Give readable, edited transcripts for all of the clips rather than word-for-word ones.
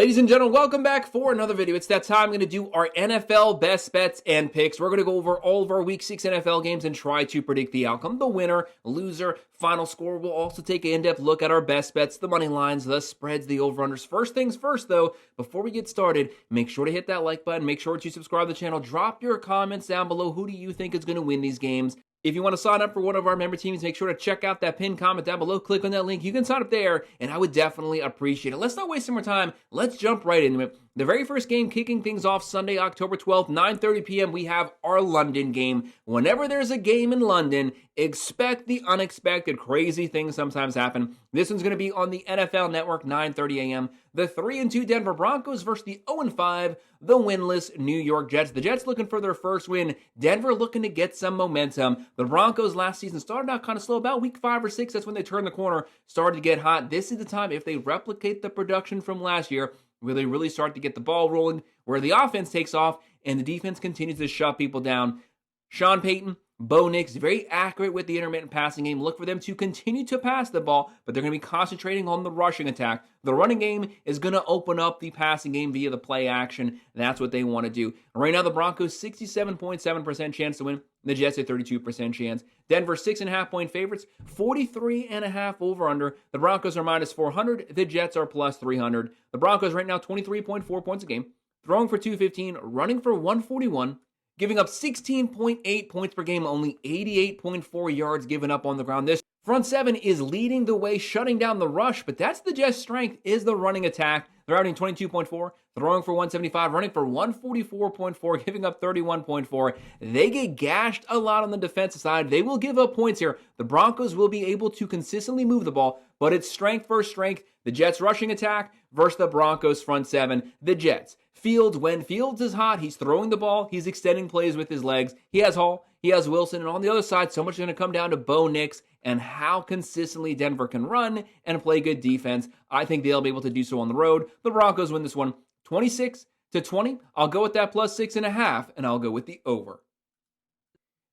Ladies and gentlemen, welcome back for another video. It's that time. I'm going to do our NFL best bets and picks. We're going to go over all of our Week 6 NFL games and try to predict the outcome, the winner, loser, final score. We'll also take an in-depth look at our best bets, the money lines, the spreads, the over-unders. First things first, though, before we get started, make sure to hit that like button. Make sure to subscribe to the channel. Drop your comments down below. Who do you think is going to win these games? If you want to sign up for one of our member teams, make sure to check out that pinned comment down below. Click on that link. You can sign up there, and I would definitely appreciate it. Let's not waste any more time. Let's jump right into it. The very first game kicking things off Sunday, October 12th, 9:30 p.m., we have our London game. Whenever there's a game in London, expect the unexpected. Crazy things sometimes happen. This one's going to be on the NFL Network, 9:30 a.m. The 3-2 Denver Broncos versus the 0-5, the winless New York Jets. The Jets looking for their first win. Denver looking to get some momentum. The Broncos last season started out kind of slow. About week 5 or 6, that's when they turned the corner, started to get hot. This is the time, if they replicate the production from last year, where they really start to get the ball rolling, where the offense takes off and the defense continues to shut people down. Sean Payton, Bo Nix, very accurate with the intermittent passing game. Look for them to continue to pass the ball, but they're going to be concentrating on the rushing attack. The running game is going to open up the passing game via the play action. That's what they want to do. Right now, the Broncos, 67.7% chance to win. The Jets, a 32% chance. Denver, 6.5-point favorites, 43.5 over-under. The Broncos are minus 400. The Jets are plus 300. The Broncos right now, 23.4 points a game. Throwing for 215, running for 141. Giving up 16.8 points per game, only 88.4 yards given up on the ground. This front seven is leading the way, shutting down the rush, but that's the Jets' strength, is the running attack. They're averaging 22.4, throwing for 175, running for 144.4, giving up 31.4. They get gashed a lot on the defensive side. They will give up points here. The Broncos will be able to consistently move the ball, but it's strength versus strength. The Jets' rushing attack versus the Broncos' front seven. The Jets. Fields, when Fields is hot, he's throwing the ball, he's extending plays with his legs. He has Hall, he has Wilson, and on the other side, so much is going to come down to Bo Nix and how consistently Denver can run and play good defense. I think they'll be able to do so on the road. The Broncos win this one 26-20. I'll go with that plus 6.5, and I'll go with the over.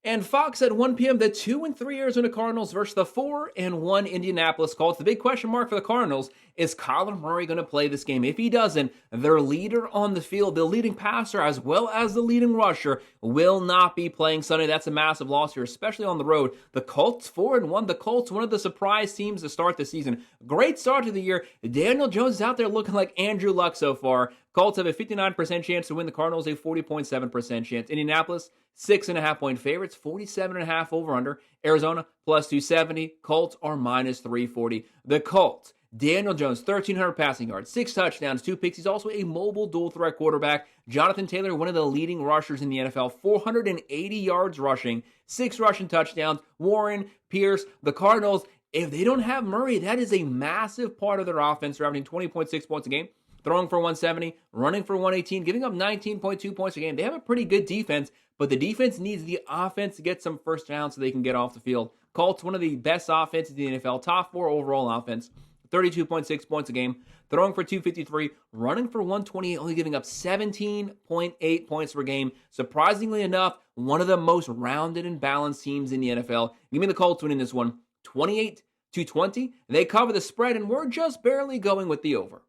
And Fox at 1 p.m., the 2-3 Arizona Cardinals versus the 4-1 Indianapolis Colts. The big question mark for the Cardinals is Kyler Murray going to play this game? If he doesn't, their leader on the field, the leading passer as well as the leading rusher, will not be playing Sunday. That's a massive loss here, especially on the road. The Colts 4-1. The Colts, one of the surprise teams to start the season. Great start to the year. Daniel Jones is out there looking like Andrew Luck so far. Colts have a 59% chance to win. The Cardinals a 40.7% chance. Indianapolis, 6.5-point favorites, 47.5 over-under. Arizona, plus 270. Colts are minus 340. The Colts, Daniel Jones, 1,300 passing yards, 6 touchdowns, 2 picks. He's also a mobile dual-threat quarterback. Jonathan Taylor, one of the leading rushers in the NFL, 480 yards rushing, 6 rushing touchdowns. Warren, Pierce, the Cardinals, if they don't have Murray, that is a massive part of their offense. They're averaging 20.6 points a game. Throwing for 170, running for 118, giving up 19.2 points a game. They have a pretty good defense, but the defense needs the offense to get some first downs so they can get off the field. Colts, one of the best offenses in the NFL, top 4 overall offense, 32.6 points a game. Throwing for 253, running for 128, only giving up 17.8 points per game. Surprisingly enough, one of the most rounded and balanced teams in the NFL. Give me the Colts winning this one, 28-20. They cover the spread, and we're just barely going with the over.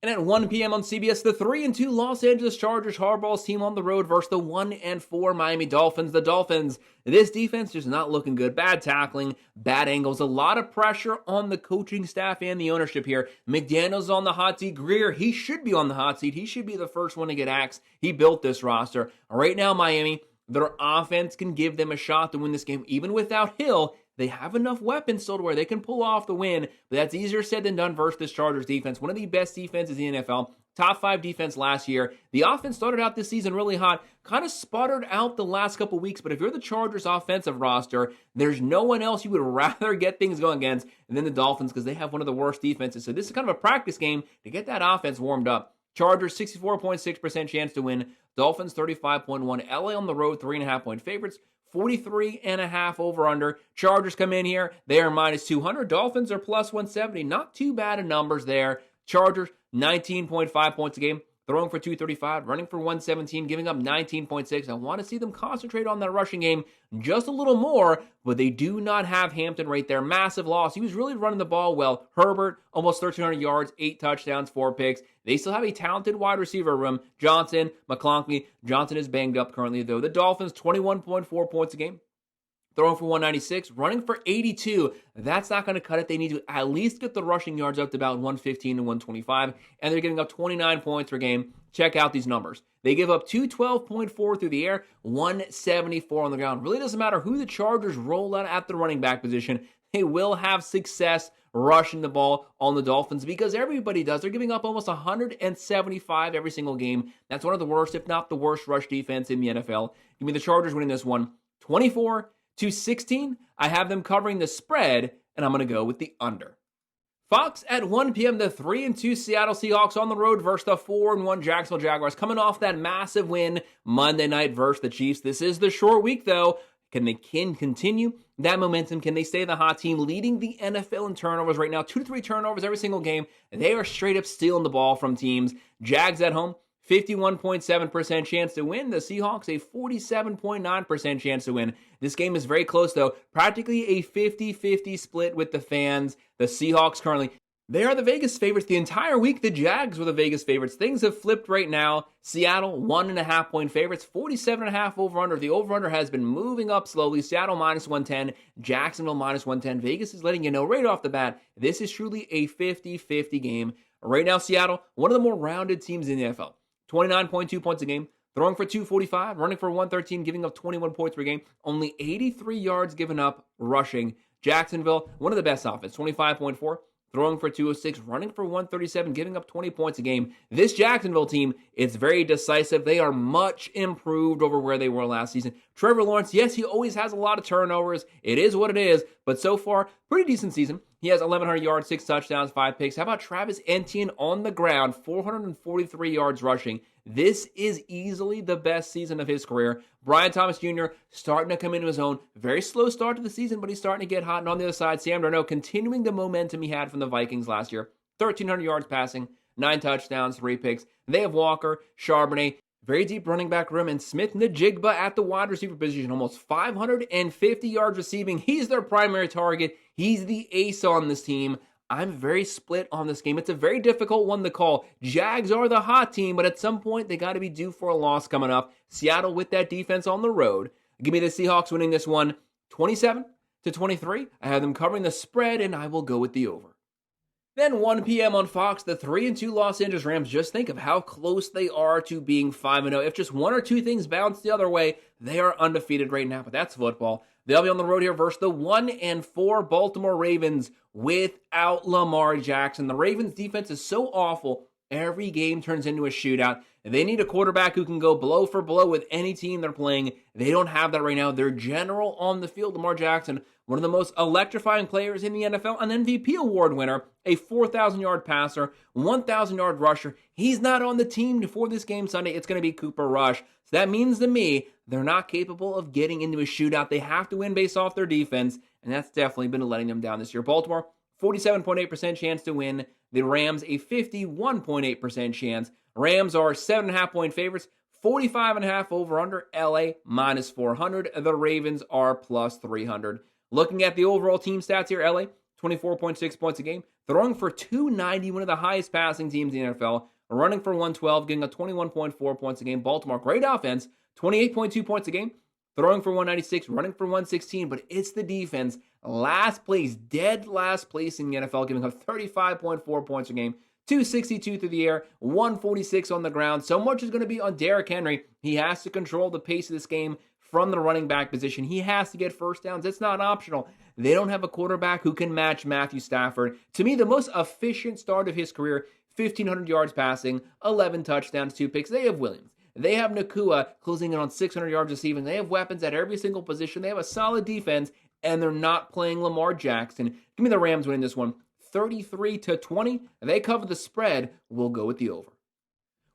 And at 1 p.m. on CBS, the 3-2 Los Angeles Chargers, Harbaugh's team on the road versus the 1-4 Miami Dolphins. The Dolphins, this defense just not looking good. Bad tackling, bad angles, a lot of pressure on the coaching staff and the ownership here. McDaniel's on the hot seat. Greer, he should be on the hot seat. He should be the first one to get axed. He built this roster. Right now, Miami, their offense can give them a shot to win this game. Even without Hill, they have enough weapons still to where they can pull off the win, but that's easier said than done versus this Chargers defense. One of the best defenses in the NFL, top 5 defense last year. The offense started out this season really hot, kind of sputtered out the last couple weeks, but if you're the Chargers offensive roster, there's no one else you would rather get things going against than the Dolphins because they have one of the worst defenses. So this is kind of a practice game to get that offense warmed up. Chargers, 64.6% chance to win. Dolphins, 35.1. LA on the road, 3.5-point favorites. 43.5 over-under. Chargers come in here. They are minus 200. Dolphins are plus 170. Not too bad of numbers there. Chargers, 19.5 points a game. throwing for 235, running for 117, giving up 19.6. I want to see them concentrate on that rushing game just a little more, but they do not have Hampton right there. Massive loss. He was really running the ball well. Herbert, almost 1,300 yards, 8 touchdowns, 4 picks. They still have a talented wide receiver room. Johnson, McConkey. Johnson is banged up currently, though. The Dolphins, 21.4 points a game. Throwing for 196, running for 82. That's not going to cut it. They need to at least get the rushing yards up to about 115 to 125, and they're giving up 29 points per game. Check out these numbers. They give up 212.4 through the air, 174 on the ground. Really doesn't matter who the Chargers roll out at the running back position. They will have success rushing the ball on the Dolphins because everybody does. They're giving up almost 175 every single game. That's one of the worst, if not the worst, rush defense in the NFL. Give me the Chargers winning this one 24-16. I have them covering the spread, and I'm going to go with the under. Fox at 1 p.m. The 3-2 Seattle Seahawks on the road versus the 4-1 Jacksonville Jaguars, coming off that massive win Monday night versus the Chiefs. This is the short week, though. Can they continue that momentum? Can they stay the hot team leading the NFL in turnovers right now? 2 to 3 turnovers every single game. They are straight up stealing the ball from teams. Jags at home, 51.7% chance to win. The Seahawks, a 47.9% chance to win. This game is very close, though. Practically a 50-50 split with the fans. The Seahawks currently, they are the Vegas favorites the entire week. The Jags were the Vegas favorites. Things have flipped right now. Seattle, 1.5 point favorites, 47.5 over-under. The over-under has been moving up slowly. Seattle minus 110, Jacksonville minus 110. Vegas is letting you know right off the bat, this is truly a 50-50 game. Right now, Seattle, one of the more rounded teams in the NFL. 29.2 points a game, throwing for 245, running for 113, giving up 21 points per game. Only 83 yards given up rushing. Jacksonville, one of the best offense, 25.4, throwing for 206, running for 137, giving up 20 points a game. This Jacksonville team, it's very decisive. They are much improved over where they were last season. Trevor Lawrence, yes, he always has a lot of turnovers. It is what it is, but so far, pretty decent season. He has 1,100 yards, 6 touchdowns, 5 picks. How about Travis Etienne on the ground, 443 yards rushing? This is easily the best season of his career. Brian Thomas Jr. starting to come into his own. Very slow start to the season, but he's starting to get hot. And on the other side, Sam Darnold continuing the momentum he had from the Vikings last year. 1,300 yards passing, 9 touchdowns, 3 picks. They have Walker, Charbonnet, very deep running back room, and Smith-Njigba at the wide receiver position. Almost 550 yards receiving. He's their primary target. He's the ace on this team. I'm very split on this game. It's a very difficult one to call. Jags are the hot team, but at some point, they got to be due for a loss coming up. Seattle with that defense on the road. Give me the Seahawks winning this one 27-23. I have them covering the spread, and I will go with the over. Then 1 p.m. on Fox, the 3-2 Los Angeles Rams. Just think of how close they are to being 5-0. If just one or two things bounce the other way, they are undefeated right now, but that's football. They'll be on the road here versus the 1-4 Baltimore Ravens without Lamar Jackson. The Ravens defense is so awful, every game turns into a shootout. They need a quarterback who can go blow for blow with any team they're playing. They don't have that right now. Their general on the field, Lamar Jackson, one of the most electrifying players in the NFL, an MVP award winner, a 4,000-yard passer, 1,000-yard rusher. He's not on the team for this game Sunday. It's going to be Cooper Rush. So that means to me, they're not capable of getting into a shootout. They have to win based off their defense, and that's definitely been letting them down this year. Baltimore, 47.8% chance to win. The Rams, a 51.8% chance. Rams are 7.5 point favorites, 45.5 over under. LA minus 400. The Ravens are plus 300. Looking at the overall team stats here, LA, 24.6 points a game, throwing for 290, one of the highest passing teams in the NFL, running for 112, getting a 21.4 points a game. Baltimore, great offense, 28.2 points a game, throwing for 196, running for 116, but it's the defense. Last place, dead last place in the NFL, giving up 35.4 points a game, 262 through the air, 146 on the ground. So much is going to be on Derrick Henry. He has to control the pace of this game from the running back position. He has to get first downs. It's not optional. They don't have a quarterback who can match Matthew Stafford. To me, the most efficient start of his career, 1,500 yards passing, 11 touchdowns, 2 picks. They have Williams. They have Nakua closing in on 600 yards receiving. They have weapons at every single position. They have a solid defense, and they're not playing Lamar Jackson. Give me the Rams winning this one, 33-20. They cover the spread. We'll go with the over.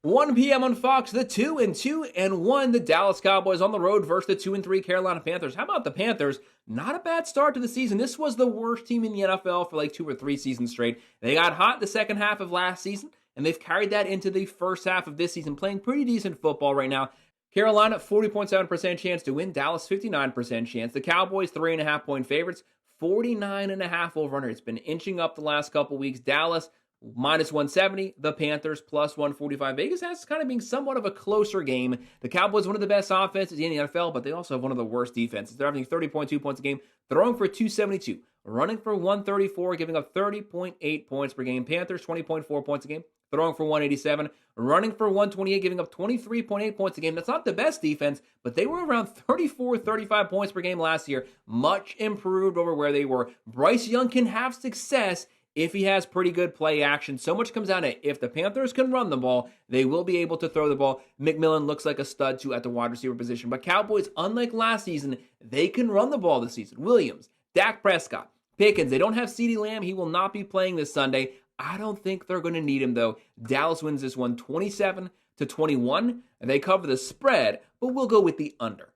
1 p.m. on Fox, the 2-1, the Dallas Cowboys on the road versus the 2-3 Carolina Panthers. How about the Panthers? Not a bad start to the season. This was the worst team in the NFL for like 2 or 3 seasons straight. They got hot the second half of last season, and they've carried that into the first half of this season, playing pretty decent football right now. Carolina, 40.7% chance to win. Dallas, 59% chance. The Cowboys, 3.5-point favorites. 49.5 over-under. It's been inching up the last couple weeks. Dallas, minus 170. The Panthers, plus 145. Vegas has kind of been somewhat of a closer game. The Cowboys, one of the best offenses in the NFL, but they also have one of the worst defenses. They're averaging 30.2 points a game, throwing for 272, running for 134, giving up 30.8 points per game. Panthers, 20.4 points a game, throwing for 187, running for 128, giving up 23.8 points a game. That's not the best defense, but they were around 34, 35 points per game last year. Much improved over where they were. Bryce Young can have success if he has pretty good play action. So much comes down to if the Panthers can run the ball, they will be able to throw the ball. McMillan looks like a stud too at the wide receiver position. But Cowboys, unlike last season, they can run the ball this season. Williams, Dak Prescott, Pickens. They don't have CeeDee Lamb. He will not be playing this Sunday. I don't think they're going to need him, though. Dallas wins this one 27-21. They cover the spread, but we'll go with the under.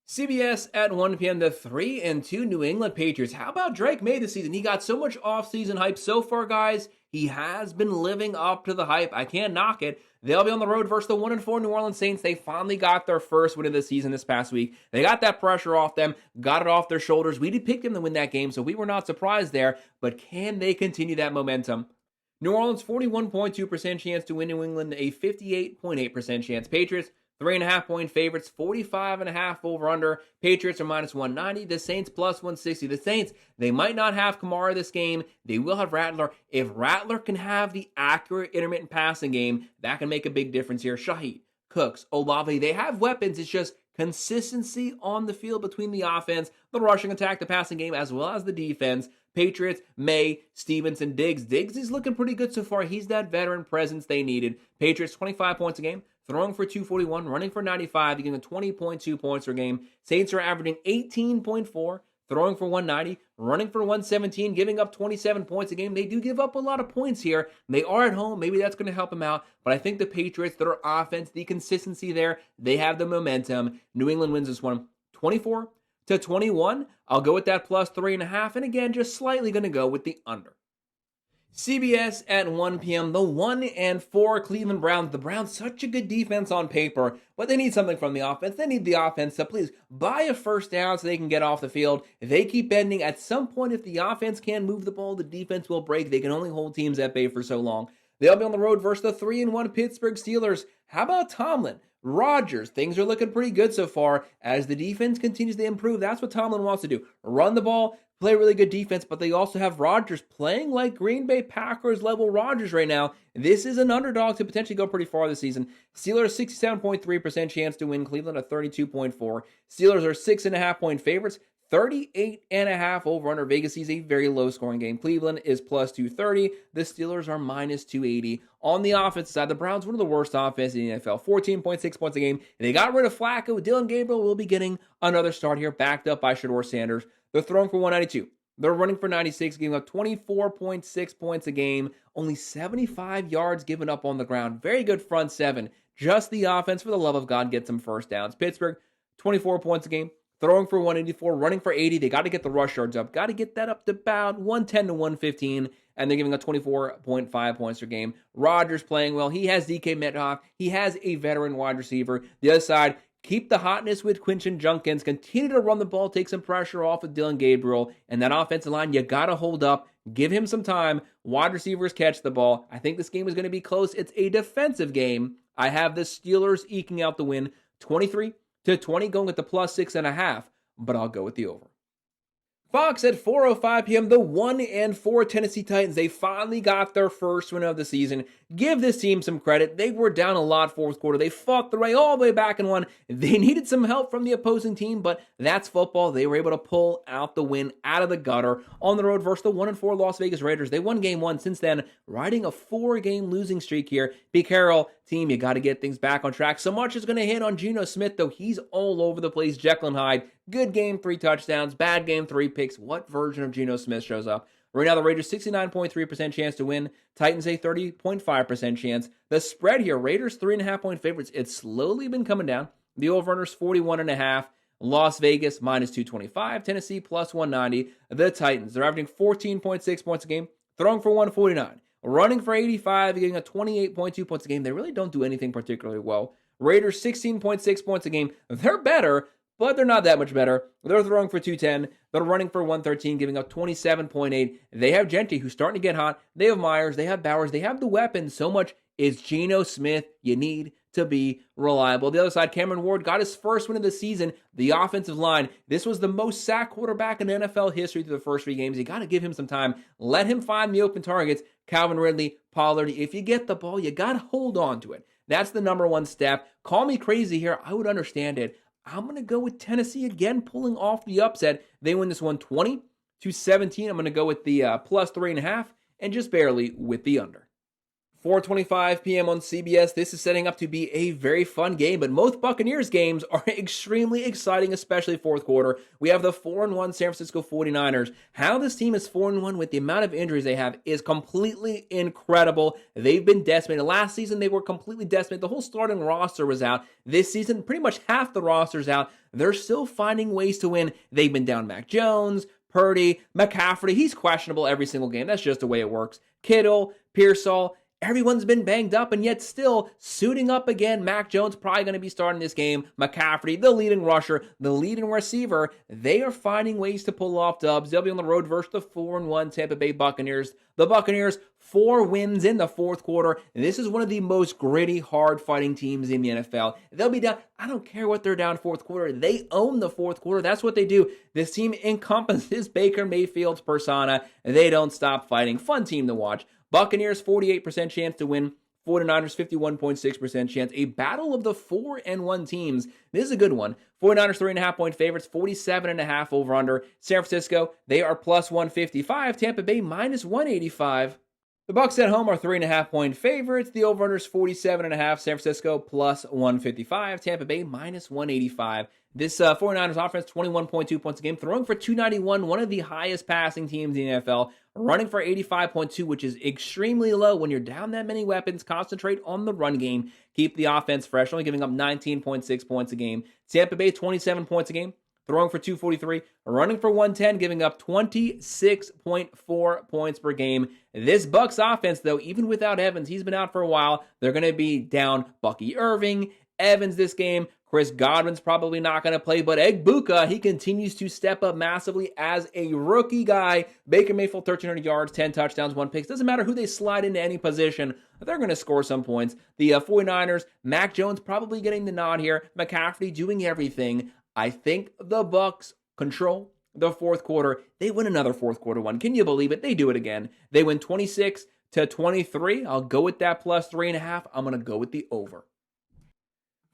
CBS at 1 p.m. The 3-2 New England Patriots. How about Drake May this season? He got so much offseason hype so far, guys. He has been living up to the hype. I can't knock it. They'll be on the road versus the 1-4 New Orleans Saints. They finally got their first win of the season this past week. They got that pressure off them, got it off their shoulders. We did pick them to win that game, so we were not surprised there. But can they continue that momentum? New Orleans, 41.2% chance to win. New England, a 58.8% chance. Patriots, 3.5-point favorites, 45.5 over-under. Patriots are minus 190. The Saints plus 160. The Saints, they might not have Kamara this game. They will have Rattler. If Rattler can have the accurate intermittent passing game, that can make a big difference here. Shaheed, Cooks, Olave, they have weapons. It's just consistency on the field between the offense, the rushing attack, the passing game, as well as the defense. Patriots, May, Stevenson, Diggs. Diggs is looking pretty good so far. He's that veteran presence they needed. Patriots, 25 points a game, throwing for 241, running for 95, getting 20.2 points per game. Saints are averaging 18.4, throwing for 190, running for 117, giving up 27 points a game. They do give up a lot of points here. They are at home. Maybe that's going to help them out. But I think the Patriots, their offense, the consistency there, they have the momentum. New England wins this one 24-21. I'll go with that plus 3.5. And again, just slightly going to go with the under. CBS at 1 p.m. The 1-4 Cleveland Browns. The Browns, such a good defense on paper, but they need something from the offense. They need the offense to please buy a first down so they can get off the field. If they keep bending, at some point, if the offense can move the ball, the defense will break. They can only hold teams at bay for so long. They'll be on the road versus the 3-1 Pittsburgh Steelers. How about Tomlin? Rodgers, things are looking pretty good so far as the defense continues to improve. That's what Tomlin wants to do. Run the ball, play really good defense, but they also have Rodgers playing like Green Bay Packers level Rodgers right now. This is an underdog to potentially go pretty far this season. Steelers, 67.3% chance to win. Cleveland, a 32.4. Steelers are 6.5-point favorites. 38.5 over under. Vegas sees a very low scoring game. Cleveland is plus 230. The Steelers are minus 280. On the offensive side, the Browns, one of the worst offenses in the NFL. 14.6 points a game. They got rid of Flacco. Dylan Gabriel will be getting another start here, backed up by Shedeur Sanders. They're throwing for 192. They're running for 96, giving up 24.6 points a game. Only 75 yards given up on the ground. Very good front seven. Just the offense, for the love of God, get some first downs. Pittsburgh, 24 points a game. Throwing for 184, running for 80. They got to get the rush yards up. Got to get that up to about 110 to 115. And they're giving up 24.5 points per game. Rodgers playing well. He has DK Metcalf. He has a veteran wide receiver. The other side, keep the hotness with Quinton Junkins. Continue to run the ball. Take some pressure off of Dylan Gabriel. And that offensive line, you got to hold up. Give him some time. Wide receivers catch the ball. I think this game is going to be close. It's a defensive game. I have the Steelers eking out the win 23-20, going with the plus 6.5, but I'll go with the over. Fox at 4:05 p.m. The 1-4 Tennessee Titans. They finally got their first win of the season. Give this team some credit. They were down a lot fourth quarter. They fought their way all the way back and won. They needed some help from the opposing team, but that's football. They were able to pull out the win out of the gutter on the road versus the 1-4 Las Vegas Raiders. They won game one. Since then, riding a 4-game losing streak here. Pete Carroll, team, you got to get things back on track. So much is going to hit on Geno Smith, though. He's all over the place. Jekyll and Hyde. Good game, 3 touchdowns. Bad game, 3 picks. What version of Geno Smith shows up? Right now, the Raiders 69.3% chance to win. Titans a 30.5% chance. The spread here, Raiders 3.5-point favorites. It's slowly been coming down. The over-under's 41.5. Las Vegas minus 225. Tennessee plus 190. The Titans, they're averaging 14.6 points a game, throwing for 149. running for 85, getting a 28.2 points a game. They really don't do anything particularly well. Raiders, 16.6 points a game. They're better, but they're not that much better. They're throwing for 210. They're running for 113, giving up 27.8. They have Gentry, who's starting to get hot. They have Myers. They have Bowers. They have the weapons. So much is Geno Smith. You need to be reliable. The other side, Cameron Ward got his first win of the season. The offensive line. This was the most sacked quarterback in NFL history through the first 3 games. You got to give him some time. Let him find the open targets. Calvin Ridley, Pollard. If you get the ball, you got to hold on to it. That's the number one step. Call me crazy here. I would understand it. I'm going to go with Tennessee again, pulling off the upset. They win this one 20-17. I'm going to go with the plus 3.5 and just barely with the under. 4:25 p.m. on CBS. This is setting up to be a very fun game, but most Buccaneers games are extremely exciting, especially fourth quarter. We have the 4-1 San Francisco 49ers. How this team is 4-1 with the amount of injuries they have is completely incredible. They've been decimated. Last season, they were completely decimated. The whole starting roster was out. This season, pretty much half the roster's out. They're still finding ways to win. They've been down Mac Jones, Purdy, McCaffrey. He's questionable every single game. That's just the way it works. Kittle, Pearsall. Everyone's been banged up, and yet still suiting up again. Mac Jones probably going to be starting this game. McCaffrey, the leading rusher, the leading receiver. They are finding ways to pull off dubs. They'll be on the road versus the 4-1 Tampa Bay Buccaneers. The Buccaneers, 4 wins in the fourth quarter. This is one of the most gritty, hard-fighting teams in the NFL. They'll be down. I don't care what they're down fourth quarter. They own the fourth quarter. That's what they do. This team encompasses Baker Mayfield's persona. They don't stop fighting. Fun team to watch. Buccaneers, 48% chance to win. 49ers, 51.6% chance. A battle of the 4-1 teams. This is a good one. 49ers, 3.5-point favorites, 47.5 over-under. San Francisco, they are plus 155. Tampa Bay, minus 185. The Bucs at home are 3.5-point favorites. The over-under is 47.5. San Francisco, plus 155. Tampa Bay, minus 185. This 49ers offense, 21.2 points a game, throwing for 291, one of the highest passing teams in the NFL, running for 85.2, which is extremely low. When you're down that many weapons, concentrate on the run game, keep the offense fresh, only giving up 19.6 points a game. Tampa Bay, 27 points a game, throwing for 243, running for 110, giving up 26.4 points per game. This Bucs offense, though, even without Evans, he's been out for a while. They're going to be down Bucky Irving, Evans this game. Chris Godwin's probably not going to play, but Egbuka, he continues to step up massively as a rookie guy. Baker Mayfield, 1,300 yards, 10 touchdowns, 1 pick. Doesn't matter who they slide into any position, they're going to score some points. The 49ers, Mac Jones probably getting the nod here. McCaffrey doing everything. I think the Bucs control the fourth quarter. They win another fourth quarter one. Can you believe it? They do it again. They win 26-23. I'll go with that plus 3.5. I'm going to go with the over.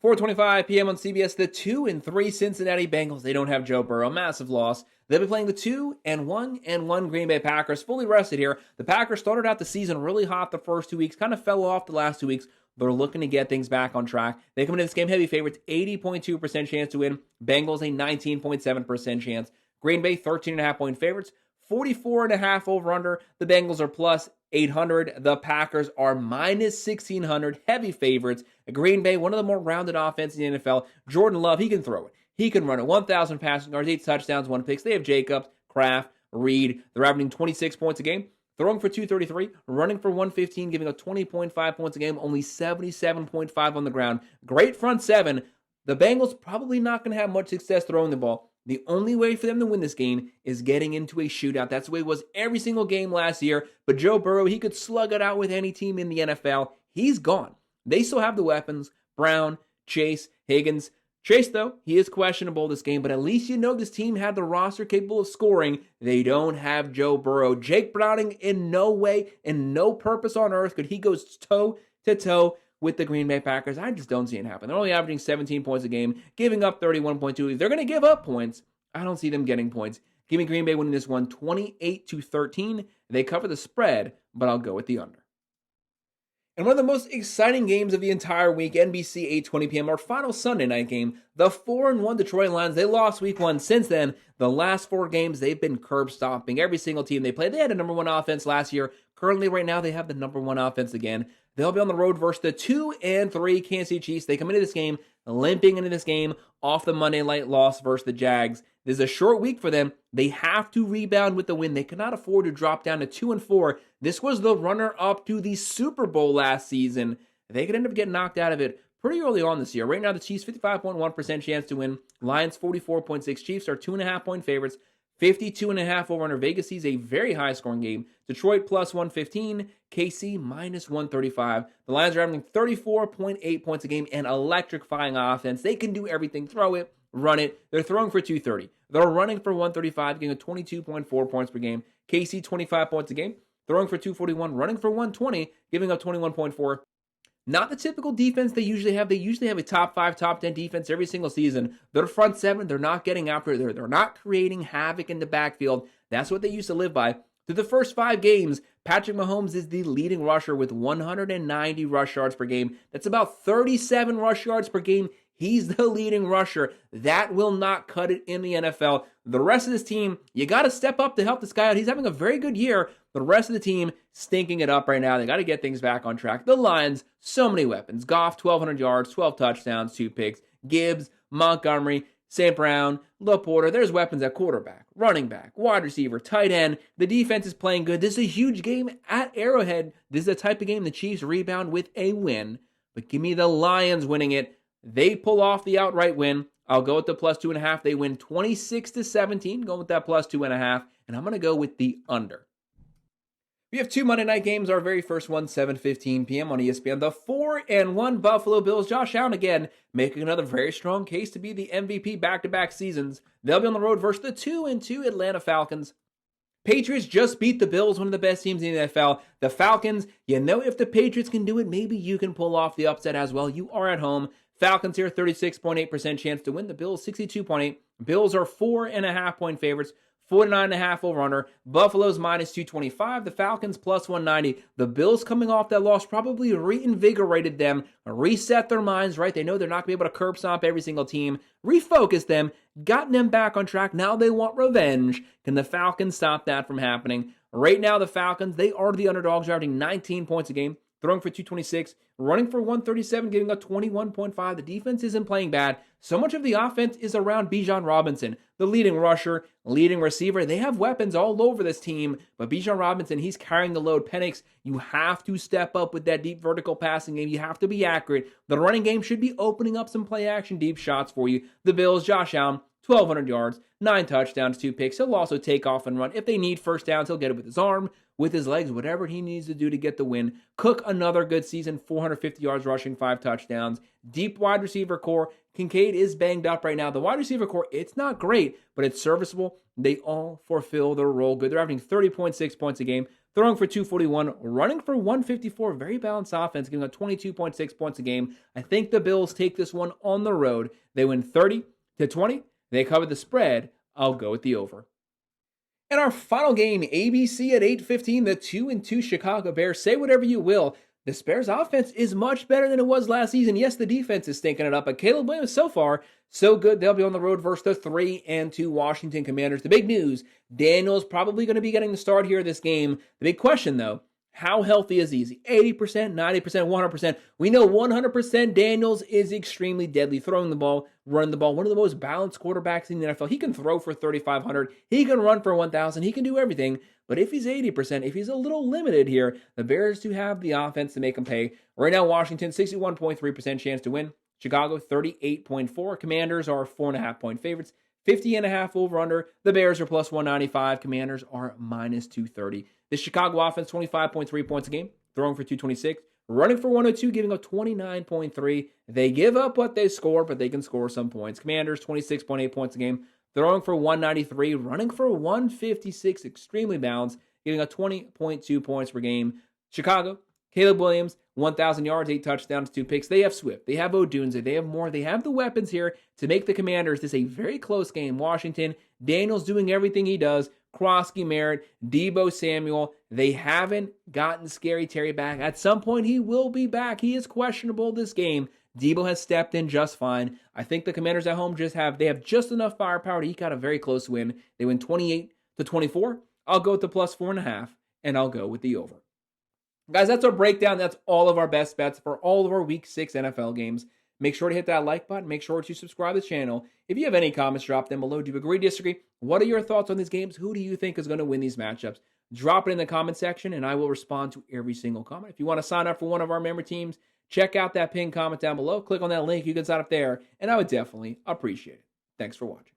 4:25 p.m. on CBS, the 2-3 Cincinnati Bengals. They don't have Joe Burrow. Massive loss. They'll be playing the 2-1 Green Bay Packers. Fully rested here. The Packers started out the season really hot the first 2 weeks, kind of fell off the last 2 weeks. They're looking to get things back on track. They come into this game heavy favorites, 80.2% chance to win. Bengals, a 19.7% chance. Green Bay, 13.5-point favorites, 44.5 over-under. The Bengals are plus 800. The Packers are minus 1,600. Heavy favorites. Green Bay, one of the more rounded offenses in the NFL. Jordan Love, he can throw it. He can run it. 1,000 passing yards, 8 touchdowns, 1 picks. They have Jacobs, Kraft, Reed. They're averaging 26 points a game. Throwing for 233, running for 115, giving up 20.5 points a game, only 77.5 on the ground. Great front seven. The Bengals probably not going to have much success throwing the ball. The only way for them to win this game is getting into a shootout. That's the way it was every single game last year. But Joe Burrow, he could slug it out with any team in the NFL. He's gone. They still have the weapons. Brown, Chase, Higgins. Chase, though, he is questionable this game, but at least you know this team had the roster capable of scoring. They don't have Joe Burrow. Jake Browning, in no way and no purpose on earth could he go toe-to-toe with the Green Bay Packers. I just don't see it happen. They're only averaging 17 points a game, giving up 31.2. If they're going to give up points, I don't see them getting points. Give me Green Bay winning this one 28-13. They cover the spread, but I'll go with the under. And one of the most exciting games of the entire week, NBC 8:20 p.m., our final Sunday night game, the 4-1 Detroit Lions. They lost week 1. Since then, the last 4 games, they've been curb stomping every single team they played. They had a number 1 offense last year, Currently, right now, they have the number one offense again. They'll be on the road versus the 2-3 Kansas City Chiefs. They come into this game, limping into this game off the Monday night loss versus the Jags. This is a short week for them. They have to rebound with the win. They cannot afford to drop down to 2-4. This was the runner-up to the Super Bowl last season. They could end up getting knocked out of it pretty early on this year. Right now, the Chiefs, 55.1% chance to win. Lions, 44.6. Chiefs are 2.5-point favorites. 52.5 over under. Vegas sees a very high-scoring game. Detroit plus 115. KC minus 135. The Lions are averaging 34.8 points a game and electrifying offense. They can do everything. Throw it, run it. They're throwing for 230. They're running for 135, getting a 22.4 points per game. KC, 25 points a game. Throwing for 241, running for 120, giving up 21.4. Not the typical defense they usually have. They usually have a top 5, top 10 defense every single season. Their front seven, they're not getting after it. They're not creating havoc in the backfield. That's what they used to live by. Through the first 5 games, Patrick Mahomes is the leading rusher with 190 rush yards per game. That's about 37 rush yards per game. He's the leading rusher. That will not cut it in the NFL. The rest of this team, you got to step up to help this guy out. He's having a very good year. The rest of the team stinking it up right now. They got to get things back on track. The Lions, so many weapons. Goff, 1,200 yards, 12 touchdowns, 2 picks. Gibbs, Montgomery, St. Brown, Laporta. There's weapons at quarterback, running back, wide receiver, tight end. The defense is playing good. This is a huge game at Arrowhead. This is the type of game the Chiefs rebound with a win. But give me the Lions winning it. They pull off the outright win. I'll go with the plus 2.5. They win 26-17. Going with that plus 2.5. And I'm going to go with the under. We have 2 Monday night games. Our very first one, 7:15 p.m. on ESPN. The 4-1 Buffalo Bills. Josh Allen again making another very strong case to be the MVP back-to-back seasons. They'll be on the road versus the 2-2 Atlanta Falcons. Patriots just beat the Bills, one of the best teams in the NFL. The Falcons, you know if the Patriots can do it, maybe you can pull off the upset as well. You are at home. Falcons here, 36.8% chance to win. The Bills, 62.8. Bills are 4.5-point favorites. 49.5 over under. Buffalo's minus 225. The Falcons plus 190. The Bills coming off that loss probably reinvigorated them, reset their minds, right? They know they're not going to be able to curb stomp every single team, refocus them, gotten them back on track. Now they want revenge. Can the Falcons stop that from happening? Right now, the Falcons, they are the underdogs, averaging 19 points a game, throwing for 226, running for 137, giving up 21.5. The defense isn't playing bad. So much of the offense is around Bijan Robinson, the leading rusher, leading receiver. They have weapons all over this team, but Bijan Robinson, he's carrying the load. Penix, you have to step up with that deep vertical passing game. You have to be accurate. The running game should be opening up some play action deep shots for you. The Bills, Josh Allen, 1,200 yards, 9 touchdowns, 2 picks. He'll also take off and run. If they need first downs, he'll get it with his arm, with his legs, whatever he needs to do to get the win. Cook, another good season, 450 yards rushing, 5 touchdowns. Deep wide receiver core. Kincaid is banged up right now. The wide receiver core, it's not great, but it's serviceable. They all fulfill their role good. They're averaging 30.6 points a game, throwing for 241, running for 154. Very balanced offense, giving up 22.6 points a game. I think the Bills take this one on the road. They win 30-20. They cover the spread. I'll go with the over. And our final game, ABC at 8:15, the 2-2 Chicago Bears. Say whatever you will. This Bears offense is much better than it was last season. Yes, the defense is stinking it up, but Caleb Williams so far, so good. They'll be on the road versus the 3-2 Washington Commanders. The big news, Daniel's probably going to be getting the start here this game. The big question, though, how healthy is he? 80%, 90%, 100%. We know 100% Daniels is extremely deadly, throwing the ball, running the ball. One of the most balanced quarterbacks in the NFL. He can throw for 3,500. He can run for 1,000. He can do everything. But if he's 80%, if he's a little limited here, the Bears do have the offense to make him pay. Right now, Washington, 61.3% chance to win. Chicago, 38.4. Commanders are 4.5-point favorites. 50.5 over under. The Bears are plus 195. Commanders are minus 230. The Chicago offense, 25.3 points a game, throwing for 226, running for 102, giving up 29.3. They give up what they score, but they can score some points. Commanders, 26.8 points a game, throwing for 193, running for 156, extremely balanced, giving up 20.2 points per game. Chicago, Caleb Williams, 1,000 yards, 8 touchdowns, 2 picks. They have Swift. They have Odunze. They have more. They have the weapons here to make the Commanders this a very close game. Washington, Daniels doing everything he does. Krosky, Merritt, Debo Samuel. They haven't gotten Scary Terry back. At some point, he will be back. He is questionable this game. Debo has stepped in just fine. I think the Commanders at home they have just enough firepower to eke out a very close win. They win 28-24. I'll go with the plus 4.5, and I'll go with the over. Guys, that's our breakdown. That's all of our best bets for all of our Week 6 NFL games. Make sure to hit that like button. Make sure to subscribe to the channel. If you have any comments, drop them below. Do you agree, disagree? What are your thoughts on these games? Who do you think is going to win these matchups? Drop it in the comment section, and I will respond to every single comment. If you want to sign up for one of our member teams, check out that pinned comment down below. Click on that link. You can sign up there, and I would definitely appreciate it. Thanks for watching.